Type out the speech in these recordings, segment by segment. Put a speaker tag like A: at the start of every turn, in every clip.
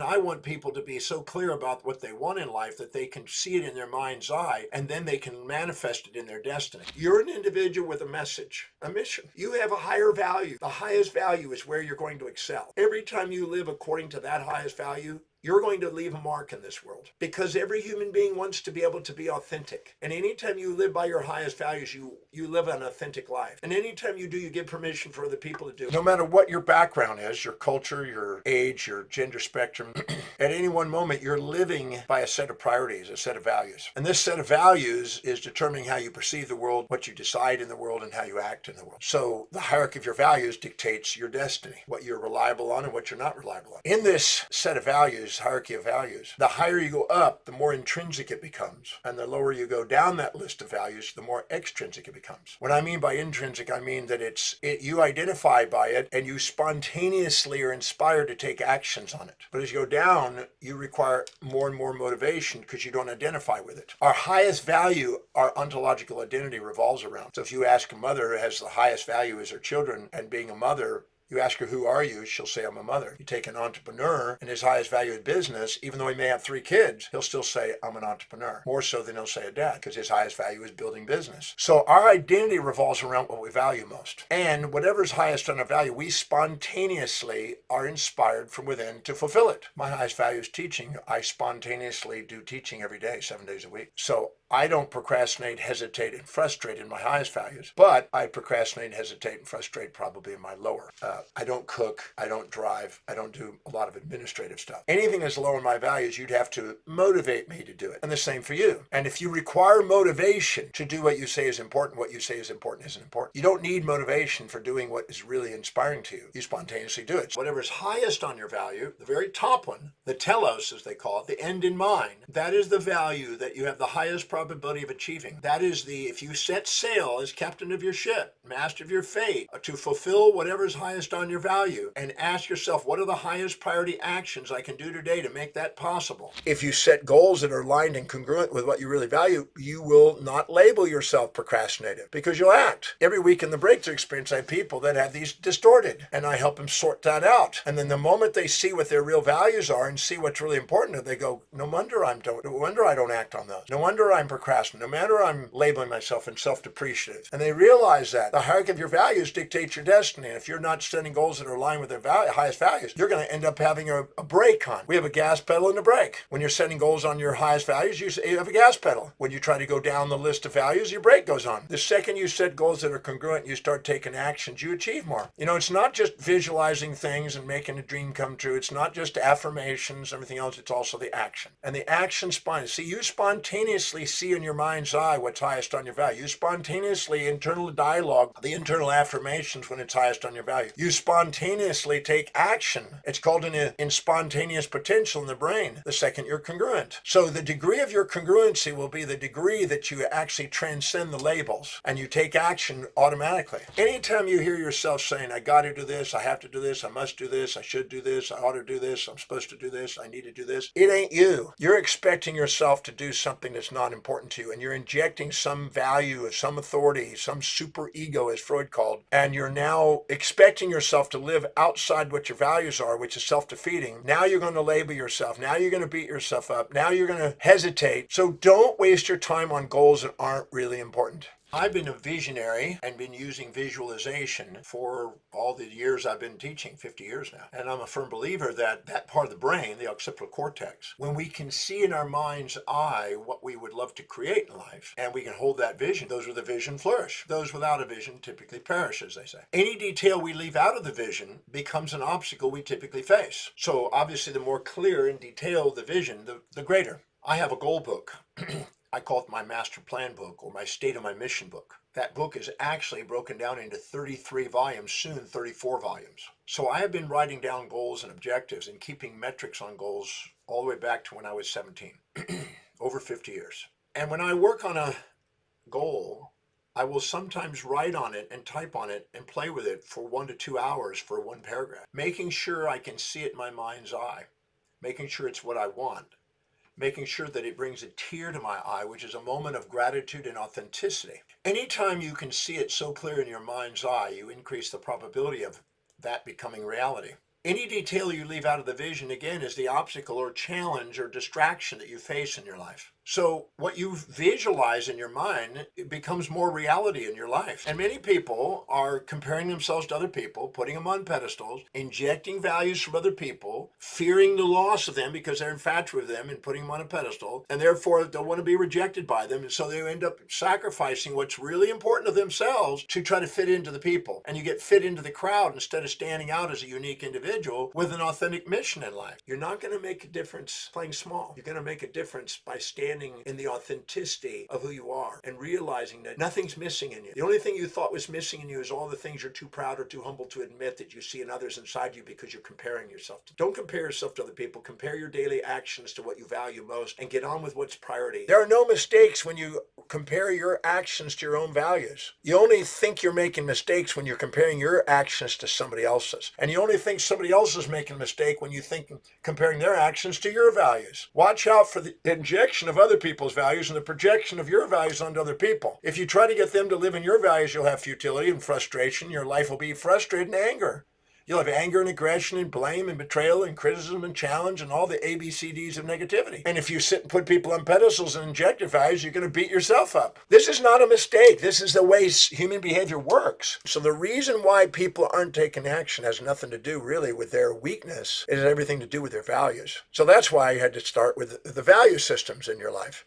A: I want people to be so clear about what they want in life that they can see it in their mind's eye, and then they can manifest it in their destiny. You're an individual with a message, a mission. You have a higher value. The highest value is where you're going to excel. Every time you live according to that highest value, you're going to leave a mark in this world, because every human being wants to be able to be authentic. And anytime you live by your highest values, you live an authentic life. And anytime you do, you give permission for other people to do. No matter what your background is, your culture, your age, your gender spectrum, at any one moment, you're living by a set of priorities, a set of values. And this set of values is determining how you perceive the world, what you decide in the world, and how you act in the world. So the hierarchy of your values dictates your destiny, what you're reliable on and what you're not reliable on. In this set of values, hierarchy of values, the higher you go up, the more intrinsic it becomes. And the lower you go down that list of values, the more extrinsic it becomes. What I mean by intrinsic, I mean that you identify by it and you spontaneously are inspired to take actions on it. But as you go down, you require more and more motivation because you don't identify with it. Our highest value, our ontological identity revolves around. So if you ask a mother who has the highest value as her children and being a mother, you ask her, who are you? She'll say, I'm a mother. You take an entrepreneur and his highest value in business, even though he may have 3 kids, he'll still say, I'm an entrepreneur. More so than he'll say a dad, because his highest value is building business. So our identity revolves around what we value most. And whatever's highest on our value, we spontaneously are inspired from within to fulfill it. My highest value is teaching. I spontaneously do teaching every day, 7 days a week. So I don't procrastinate, hesitate, and frustrate in my highest values, but I procrastinate, hesitate, and frustrate probably in my lower. I don't cook, I don't drive, I don't do a lot of administrative stuff. Anything that's lower in my values, you'd have to motivate me to do it. And the same for you. And if you require motivation to do what you say is important, what you say is important isn't important. You don't need motivation for doing what is really inspiring to you. You spontaneously do it. Whatever's highest on your value, the very top one, the telos as they call it, the end in mind, that is the value that you have the highest probability of achieving. That is if you set sail as captain of your ship, master of your fate, to fulfill whatever's highest on your value, and ask yourself, what are the highest priority actions I can do today to make that possible? If you set goals that are aligned and congruent with what you really value, you will not label yourself procrastinative because you'll act. Every week in the breakthrough experience, I have people that have these distorted, and I help them sort that out. And then the moment they see what their real values are and see what's really important, they go, no wonder I don't act on those. No wonder I'm procrastinating. No matter I'm labeling myself and self-depreciative. And they realize that the hierarchy of your values dictates your destiny. And if you're not setting goals that are aligned with their highest values, you're going to end up having a brake on. We have a gas pedal and a brake. When you're setting goals on your highest values, you have a gas pedal. When you try to go down the list of values, your brake goes on. The second you set goals that are congruent, you start taking actions, you achieve more. It's not just visualizing things and making a dream come true. It's not just affirmations, everything else. It's also the action. And the action you spontaneously see in your mind's eye what's highest on your value. You spontaneously internal dialogue, the internal affirmations when it's highest on your value. You spontaneously take action. It's called in spontaneous potential in the brain the second you're congruent. So the degree of your congruency will be the degree that you actually transcend the labels and you take action automatically. Anytime you hear yourself saying, I got to do this, I have to do this, I must do this, I should do this, I ought to do this, I'm supposed to do this, I need to do this, it ain't you. You're expecting yourself to do something that's not important to you, and you're injecting some value of some authority, some super ego as Freud called, and you're now expecting yourself to live outside what your values are, which is self-defeating. Now you're going to label yourself. Now you're going to beat yourself up. Now you're going to hesitate. So don't waste your time on goals that aren't really important. I've been a visionary and been using visualization for all the years I've been teaching, 50 years now. And I'm a firm believer that that part of the brain, the occipital cortex, when we can see in our mind's eye what we would love to create in life, and we can hold that vision, those with a vision flourish. Those without a vision typically perish, as they say. Any detail we leave out of the vision becomes an obstacle we typically face. So obviously the more clear and detailed the vision, the greater. I have a goal book. I call it my master plan book or my state of my mission book. That book is actually broken down into 33 volumes, soon 34 volumes. So I have been writing down goals and objectives and keeping metrics on goals all the way back to when I was 17, over 50 years. And when I work on a goal, I will sometimes write on it and type on it and play with it for 1 to 2 hours for one paragraph, making sure I can see it in my mind's eye, making sure it's what I want, making sure that it brings a tear to my eye, which is a moment of gratitude and authenticity. Anytime you can see it so clear in your mind's eye, you increase the probability of that becoming reality. Any detail you leave out of the vision, again, is the obstacle or challenge or distraction that you face in your life. So what you visualize in your mind, it becomes more reality in your life. And many people are comparing themselves to other people, putting them on pedestals, injecting values from other people, fearing the loss of them because they're infatuated with them and putting them on a pedestal, and therefore don't want to be rejected by them. And so they end up sacrificing what's really important to themselves to try to fit into the people. And you get fit into the crowd instead of standing out as a unique individual with an authentic mission in life. You're not going to make a difference playing small. You're going to make a difference by standing in the authenticity of who you are and realizing that nothing's missing in you. The only thing you thought was missing in you is all the things you're too proud or too humble to admit that you see in others inside you because you're comparing yourself to. Don't compare yourself to other people. Compare your daily actions to what you value most and get on with what's priority. There are no mistakes when you compare your actions to your own values. You only think you're making mistakes when you're comparing your actions to somebody else's. And you only think somebody else is making a mistake when you think comparing their actions to your values. Watch out for the injection of other people's values and the projection of your values onto other people. If you try to get them to live in your values, you'll have futility and frustration. Your life will be frustrated and anger. You'll have anger and aggression and blame and betrayal and criticism and challenge and all the ABCDs of negativity. And if you sit and put people on pedestals and inject your values, you're going to beat yourself up. This is not a mistake. This is the way human behavior works. So the reason why people aren't taking action has nothing to do really with their weakness. It has everything to do with their values. So that's why you had to start with the value systems in your life.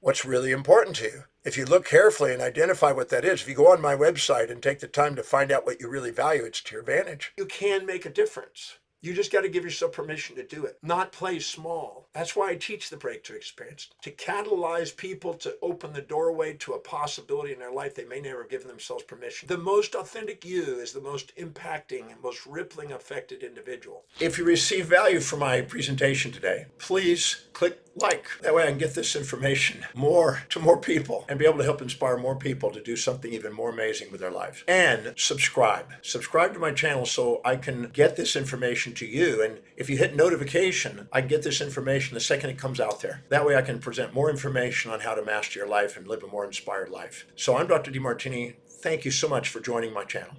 A: What's really important to you. If you look carefully and identify what that is, if you go on my website and take the time to find out what you really value, it's to your advantage. You can make a difference. You just got to give yourself permission to do it, not play small. That's why I teach the breakthrough experience, to catalyze people to open the doorway to a possibility in their life they may never have given themselves permission. The most authentic you is the most impacting and most rippling affected individual. If you receive value from my presentation today, please click like. That way I can get this information to more people and be able to help inspire more people to do something even more amazing with their life. And subscribe. Subscribe to my channel so I can get this information to you. And if you hit notification, I can get this information the second it comes out there. That way I can present more information on how to master your life and live a more inspired life. So I'm Dr. Demartini. Thank you so much for joining my channel.